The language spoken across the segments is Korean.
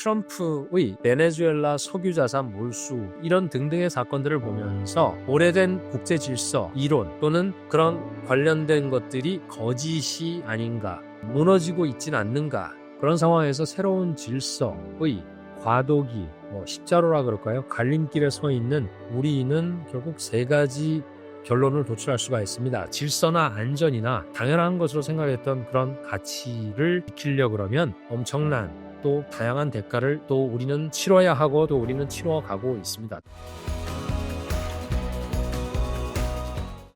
트럼프의 베네수엘라 석유자산 몰수 이런 등등의 사건들을 보면서 오래된 국제 질서, 이론 또는 그런 관련된 것들이 거짓이 아닌가, 무너지고 있진 않는가, 그런 상황에서 새로운 질서의 과도기, 십자로라 그럴까요? 갈림길에 서 있는 우리는 결국 세 가지 결론을 도출할 수가 있습니다. 질서나 안전이나 당연한 것으로 생각했던 그런 가치를 지키려고 그러면 엄청난 또 다양한 대가를 또 우리는 치러야 하고 또 우리는 치러가고 있습니다.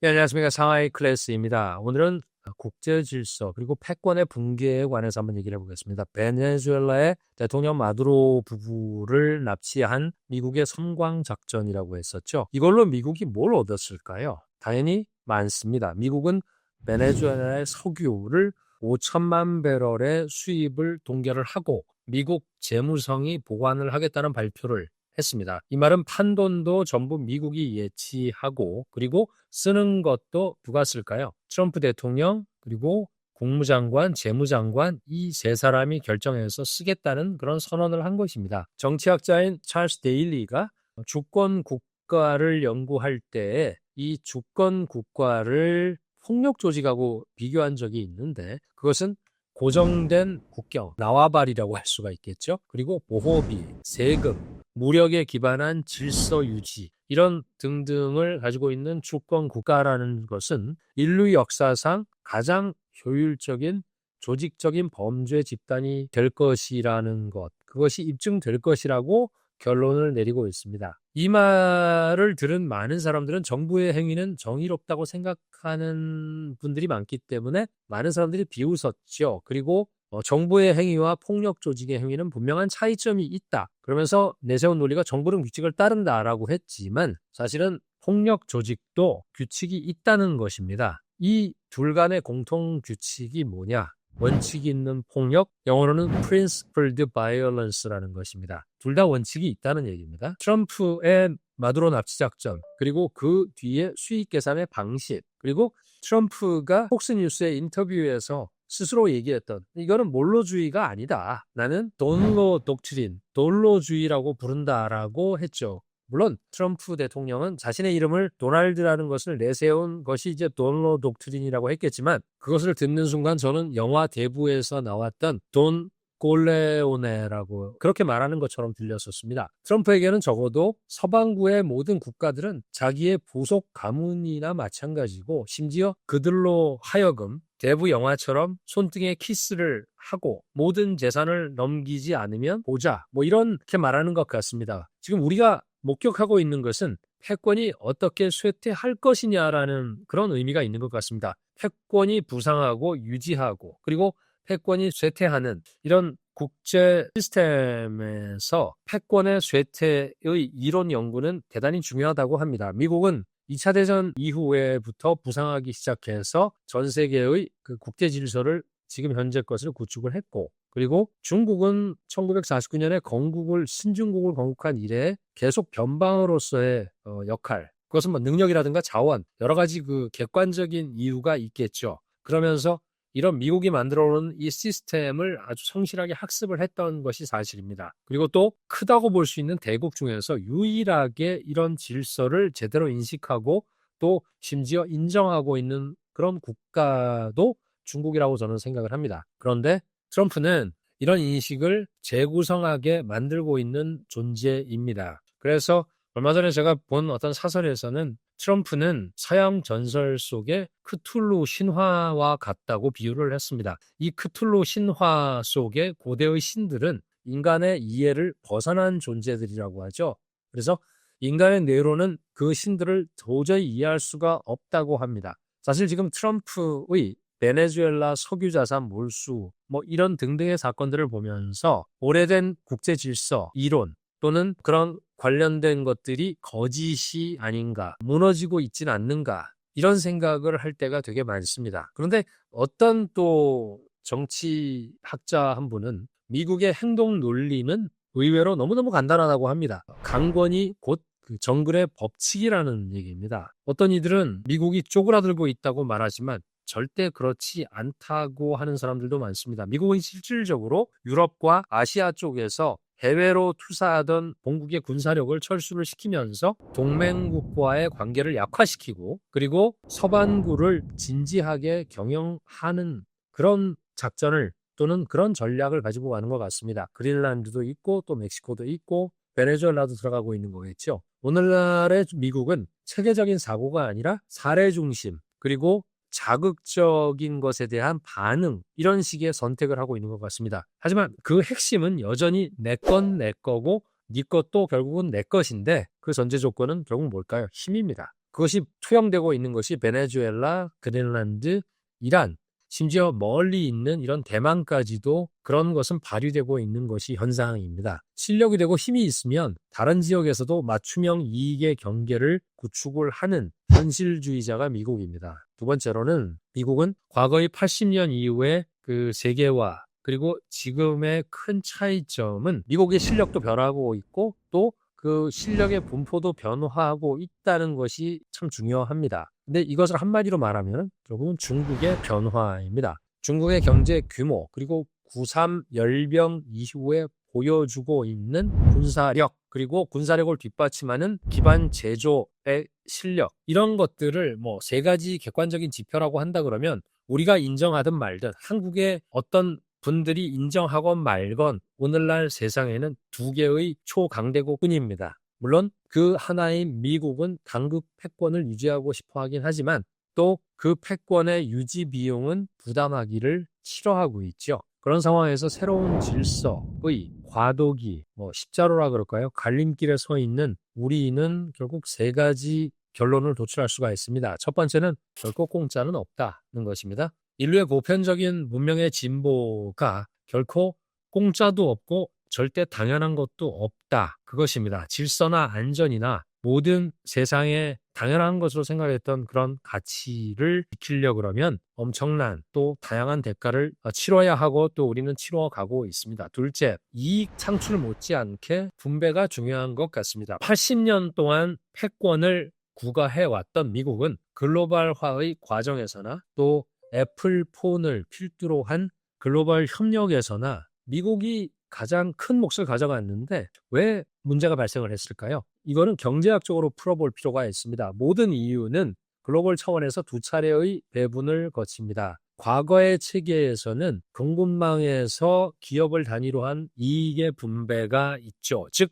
네, 안녕하십니까. 상하이 클래스입니다. 오늘은 국제 질서 그리고 패권의 붕괴에 관해서 한번 얘기를 해보겠습니다. 베네수엘라의 대통령 마두로 부부를 납치한 미국의 섬광작전이라고 했었죠. 이걸로 미국이 뭘 얻었을까요? 당연히 많습니다. 미국은 베네수엘라의 석유를 5천만 배럴의 수입을 동결을 하고 미국 재무성이 보관을 하겠다는 발표를 했습니다. 이 말은 판돈도 전부 미국이 예치하고 그리고 쓰는 것도 누가 쓸까요? 트럼프 대통령 그리고 국무장관, 재무장관 이 세 사람이 결정해서 쓰겠다는 그런 선언을 한 것입니다. 정치학자인 찰스 데일리가 주권 국가를 연구할 때 이 주권 국가를 폭력 조직하고 비교한 적이 있는데 그것은 고정된 국경, 나와바리라고 할 수가 있겠죠. 그리고 보호비, 세금, 무력에 기반한 질서 유지 이런 등등을 가지고 있는 주권 국가라는 것은 인류 역사상 가장 효율적인 조직적인 범죄 집단이 될 것이라는 것, 그것이 입증될 것이라고 결론을 내리고 있습니다. 이 말을 들은 많은 사람들은 정부의 행위는 정의롭다고 생각하는 분들이 많기 때문에 많은 사람들이 비웃었죠. 그리고 정부의 행위와 폭력 조직의 행위는 분명한 차이점이 있다. 그러면서 내세운 논리가 정부는 규칙을 따른다라고 했지만 사실은 폭력 조직도 규칙이 있다는 것입니다. 이 둘 간의 공통 규칙이 뭐냐? 원칙이 있는 폭력, 영어로는 principled violence라는 것입니다. 둘 다 원칙이 있다는 얘기입니다. 트럼프의 마두로 납치 작전, 그리고 그 뒤에 수익 계산의 방식, 그리고 트럼프가 폭스뉴스의 인터뷰에서 스스로 얘기했던 이거는 몰로주의가 아니다. 나는 돈로 독트린, 돈로주의라고 부른다라고 했죠. 물론 트럼프 대통령은 자신의 이름을 도널드라는 것을 내세운 것이 이제 돈로 독트린이라고 했겠지만 그것을 듣는 순간 저는 영화 대부에서 나왔던 돈 골레오네라고 그렇게 말하는 것처럼 들렸었습니다. 트럼프에게는 적어도 서방구의 모든 국가들은 자기의 부속 가문이나 마찬가지고 심지어 그들로 하여금 대부 영화처럼 손등에 키스를 하고 모든 재산을 넘기지 않으면 보자 이렇게 말하는 것 같습니다. 지금 우리가 목격하고 있는 것은 패권이 어떻게 쇠퇴할 것이냐라는 그런 의미가 있는 것 같습니다. 패권이 부상하고 유지하고 그리고 패권이 쇠퇴하는 이런 국제 시스템에서 패권의 쇠퇴의 이론 연구는 대단히 중요하다고 합니다. 미국은 2차 대전 이후에부터 부상하기 시작해서 전 세계의 그 국제 질서를 지금 현재 것을 구축을 했고 그리고 중국은 1949년에 신중국을 건국한 이래 계속 변방으로서의 역할, 그것은 능력이라든가 자원, 여러 가지 그 객관적인 이유가 있겠죠. 그러면서 이런 미국이 만들어놓은 이 시스템을 아주 성실하게 학습을 했던 것이 사실입니다. 그리고 또 크다고 볼 수 있는 대국 중에서 유일하게 이런 질서를 제대로 인식하고 또 심지어 인정하고 있는 그런 국가도 중국이라고 저는 생각을 합니다. 그런데 트럼프는 이런 인식을 재구성하게 만들고 있는 존재입니다. 그래서 얼마 전에 제가 본 어떤 사설에서는 트럼프는 서양 전설 속의 크툴루 신화와 같다고 비유를 했습니다. 이 크툴루 신화 속의 고대의 신들은 인간의 이해를 벗어난 존재들이라고 하죠. 그래서 인간의 뇌로는 그 신들을 도저히 이해할 수가 없다고 합니다. 사실 지금 트럼프의 베네수엘라 석유자산 몰수 이런 등등의 사건들을 보면서 오래된 국제 질서, 이론 또는 그런 관련된 것들이 거짓이 아닌가, 무너지고 있진 않는가 이런 생각을 할 때가 되게 많습니다. 그런데 어떤 또 정치학자 한 분은 미국의 행동 논리는 의외로 너무너무 간단하다고 합니다. 강권이 곧 그 정글의 법칙이라는 얘기입니다. 어떤 이들은 미국이 쪼그라들고 있다고 말하지만 절대 그렇지 않다고 하는 사람들도 많습니다. 미국은 실질적으로 유럽과 아시아 쪽에서 해외로 투사하던 본국의 군사력을 철수를 시키면서 동맹국과의 관계를 약화시키고 그리고 서반구를 진지하게 경영하는 그런 작전을 또는 그런 전략을 가지고 가는 것 같습니다. 그린란드도 있고 또 멕시코도 있고 베네수엘라도 들어가고 있는 거겠죠. 오늘날의 미국은 체계적인 사고가 아니라 사례 중심 그리고 자극적인 것에 대한 반응 이런 식의 선택을 하고 있는 것 같습니다. 하지만 그 핵심은 여전히 내 건 내 거고 네 것도 결국은 내 것인데 그 전제 조건은 결국 뭘까요? 힘입니다. 그것이 투영되고 있는 것이 베네수엘라, 그린란드, 이란 심지어 멀리 있는 이런 대만까지도 그런 것은 발휘되고 있는 것이 현상입니다. 실력이 되고 힘이 있으면 다른 지역에서도 맞춤형 이익의 경계를 구축을 하는 현실주의자가 미국입니다. 두 번째로는 미국은 과거의 80년 이후에 그 세계화 그리고 지금의 큰 차이점은 미국의 실력도 변하고 있고 또 그 실력의 분포도 변화하고 있다는 것이 참 중요합니다. 근데 이것을 한마디로 말하면 결국은 중국의 변화입니다. 중국의 경제 규모 그리고 9.3 열병 이후에 보여주고 있는 군사력 그리고 군사력을 뒷받침하는 기반 제조의 실력 이런 것들을 뭐 세 가지 객관적인 지표라고 한다 그러면 우리가 인정하든 말든 한국의 어떤 분들이 인정하건 말건 오늘날 세상에는 두 개의 초강대국뿐입니다. 물론 그 하나인 미국은 단급 패권을 유지하고 싶어 하긴 하지만 또 그 패권의 유지 비용은 부담하기를 싫어하고 있죠. 그런 상황에서 새로운 질서의 과도기, 십자로라 그럴까요? 갈림길에 서 있는 우리는 결국 세 가지 결론을 도출할 수가 있습니다. 첫 번째는 결코 공짜는 없다는 것입니다. 인류의 보편적인 문명의 진보가 결코 공짜도 없고 절대 당연한 것도 없다. 그것입니다. 질서나 안전이나 모든 세상에 당연한 것으로 생각했던 그런 가치를 지키려고 그러면 엄청난 또 다양한 대가를 치러야 하고 또 우리는 치러가고 있습니다. 둘째, 이익 창출 못지않게 분배가 중요한 것 같습니다. 80년 동안 패권을 구가해왔던 미국은 글로벌화의 과정에서나 또 애플 폰을 필두로 한 글로벌 협력에서나 미국이 가장 큰 몫을 가져갔는데 왜 문제가 발생을 했을까요? 이거는 경제학적으로 풀어볼 필요가 있습니다. 모든 이유는 글로벌 차원에서 두 차례의 배분을 거칩니다. 과거의 체계에서는 공급망에서 기업을 단위로 한 이익의 분배가 있죠. 즉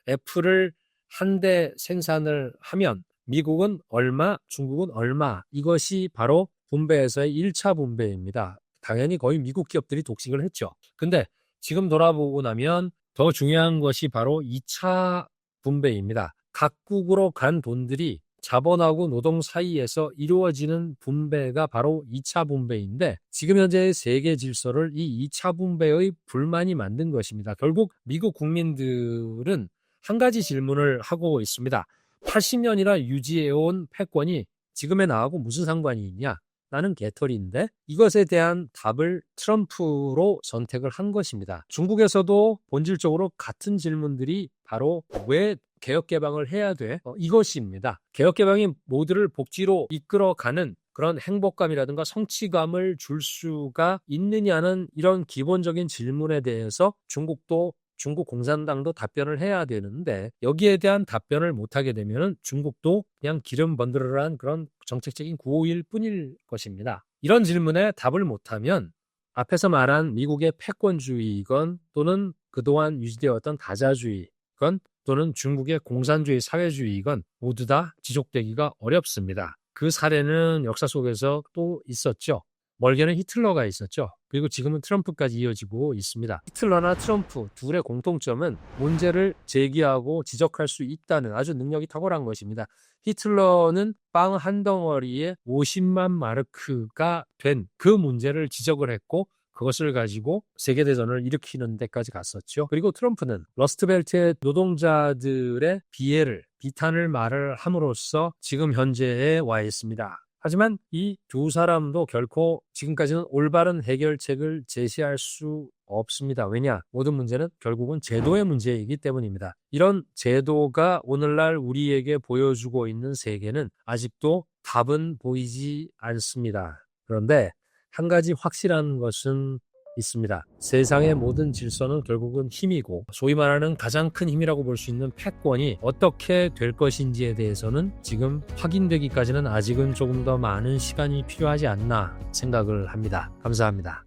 애플을 한 대 생산을 하면 미국은 얼마, 중국은 얼마 이것이 바로 분배에서의 1차 분배입니다. 당연히 거의 미국 기업들이 독식을 했죠. 근데 지금 돌아보고 나면 더 중요한 것이 바로 2차 분배입니다. 각국으로 간 돈들이 자본하고 노동 사이에서 이루어지는 분배가 바로 2차 분배인데 지금 현재의 세계 질서를 이 2차 분배의 불만이 만든 것입니다. 결국 미국 국민들은 한 가지 질문을 하고 있습니다. 80년이나 유지해온 패권이 지금의 나하고 무슨 상관이 있냐? 나는 개털인데 이것에 대한 답을 트럼프로 선택을 한 것입니다. 중국에서도 본질적으로 같은 질문들이 바로 왜 개혁개방을 해야 돼? 이것입니다. 개혁개방이 모두를 복지로 이끌어가는 그런 행복감이라든가 성취감을 줄 수가 있느냐는 이런 기본적인 질문에 대해서 중국 공산당도 답변을 해야 되는데 여기에 대한 답변을 못하게 되면 중국도 그냥 기름 번들어란 그런 정책적인 구호일 뿐일 것입니다. 이런 질문에 답을 못하면 앞에서 말한 미국의 패권주의이건 또는 그동안 유지되었던 다자주의건 또는 중국의 공산주의 사회주의이건 모두 다 지속되기가 어렵습니다. 그 사례는 역사 속에서 또 있었죠. 멀게는 히틀러가 있었죠. 그리고 지금은 트럼프까지 이어지고 있습니다. 히틀러나 트럼프 둘의 공통점은 문제를 제기하고 지적할 수 있다는 아주 능력이 탁월한 것입니다. 히틀러는 빵 한 덩어리에 50만 마르크가 된 그 문제를 지적을 했고 그것을 가지고 세계대전을 일으키는 데까지 갔었죠. 그리고 트럼프는 러스트벨트의 노동자들의 비탄을 말을 함으로써 지금 현재에 와 있습니다. 하지만 이 두 사람도 결코 지금까지는 올바른 해결책을 제시할 수 없습니다. 왜냐? 모든 문제는 결국은 제도의 문제이기 때문입니다. 이런 제도가 오늘날 우리에게 보여주고 있는 세계는 아직도 답은 보이지 않습니다. 그런데 한 가지 확실한 것은 있습니다. 세상의 모든 질서는 결국은 힘이고 소위 말하는 가장 큰 힘이라고 볼 수 있는 패권이 어떻게 될 것인지에 대해서는 지금 확인되기까지는 아직은 조금 더 많은 시간이 필요하지 않나 생각을 합니다. 감사합니다.